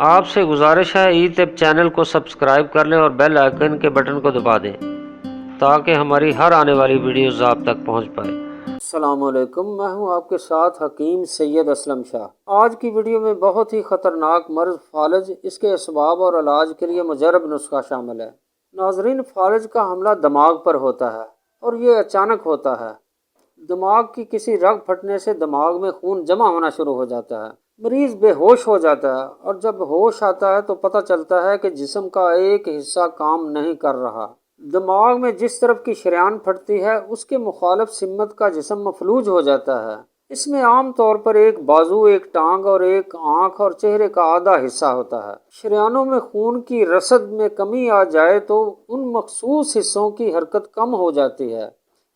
آپ سے گزارش ہے ای طب چینل کو سبسکرائب کر لیں اور بیل آئیکن کے بٹن کو دبا دیں تاکہ ہماری ہر آنے والی ویڈیوز آپ تک پہنچ پائے۔ السلام علیکم، میں ہوں آپ کے ساتھ حکیم سید اسلم شاہ۔ آج کی ویڈیو میں بہت ہی خطرناک مرض فالج، اس کے اسباب اور علاج کے لیے مجرب نسخہ شامل ہے۔ ناظرین، فالج کا حملہ دماغ پر ہوتا ہے اور یہ اچانک ہوتا ہے۔ دماغ کی کسی رگ پھٹنے سے دماغ میں خون جمع ہونا شروع ہو جاتا ہے، مریض بے ہوش ہو جاتا ہے اور جب ہوش آتا ہے تو پتہ چلتا ہے کہ جسم کا ایک حصہ کام نہیں کر رہا۔ دماغ میں جس طرف کی شریان پھٹتی ہے اس کے مخالف سمت کا جسم مفلوج ہو جاتا ہے۔ اس میں عام طور پر ایک بازو، ایک ٹانگ اور ایک آنکھ اور چہرے کا آدھا حصہ ہوتا ہے۔ شریانوں میں خون کی رسد میں کمی آ جائے تو ان مخصوص حصوں کی حرکت کم ہو جاتی ہے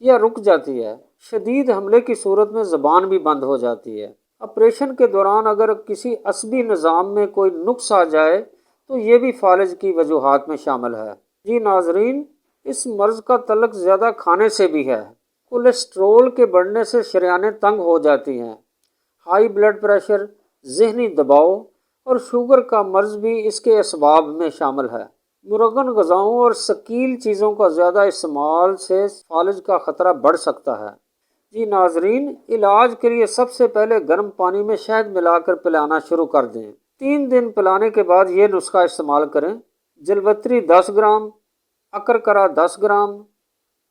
یا رک جاتی ہے۔ شدید حملے کی صورت میں زبان بھی بند ہو جاتی ہے۔ آپریشن کے دوران اگر کسی عصبی نظام میں کوئی نقص آ جائے تو یہ بھی فالج کی وجوہات میں شامل ہے۔ جی ناظرین، اس مرض کا تعلق زیادہ کھانے سے بھی ہے۔ کولیسٹرول کے بڑھنے سے شریانیں تنگ ہو جاتی ہیں۔ ہائی بلڈ پریشر، ذہنی دباؤ اور شوگر کا مرض بھی اس کے اسباب میں شامل ہے۔ مرغن غذاؤں اور ثقیل چیزوں کا زیادہ استعمال سے فالج کا خطرہ بڑھ سکتا ہے۔ جی ناظرین، علاج کے لیے سب سے پہلے گرم پانی میں شہد ملا کر پلانا شروع کر دیں۔ 3 دن پلانے کے بعد یہ نسخہ استعمال کریں۔ جلوتری 10 گرام، اکرکرا 10 گرام،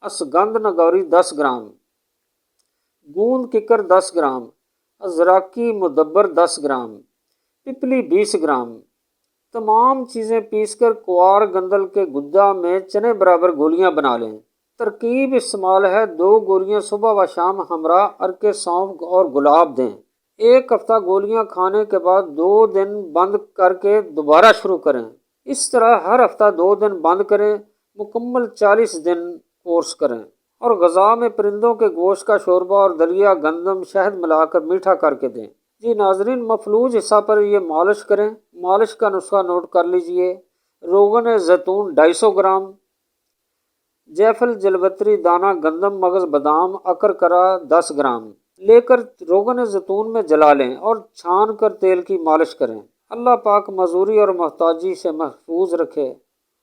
اشگند نگوری 10 گرام، گوند ککر 10 گرام، ازراکی مدبر 10 گرام، پپلی 20 گرام۔ تمام چیزیں پیس کر کوار گندل کے گدا میں چنے برابر گولیاں بنا لیں۔ ترکیب استعمال ہے: 2 گولیاں صبح و شام ہمراہ ارک سونف اور گلاب دیں۔ 1 ہفتہ گولیاں کھانے کے بعد 2 دن بند کر کے دوبارہ شروع کریں۔ اس طرح ہر ہفتہ 2 دن بند کریں، مکمل 40 دن کورس کریں، اور غذا میں پرندوں کے گوشت کا شوربہ اور دلیا گندم شہد ملا کر میٹھا کر کے دیں۔ جی ناظرین، مفلوج حصہ پر یہ مالش کریں۔ مالش کا نسخہ نوٹ کر لیجئے: روغن زیتون 250 گرام، جیفل جلوتری دانہ گندم مغز بادام اکرکرا 10 گرام لے کر روغن زیتون میں جلا لیں اور چھان کر تیل کی مالش کریں۔ اللہ پاک معذوری اور محتاجی سے محفوظ رکھے۔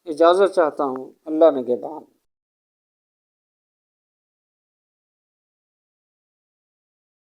اجازت چاہتا ہوں۔ اللہ نگہبان۔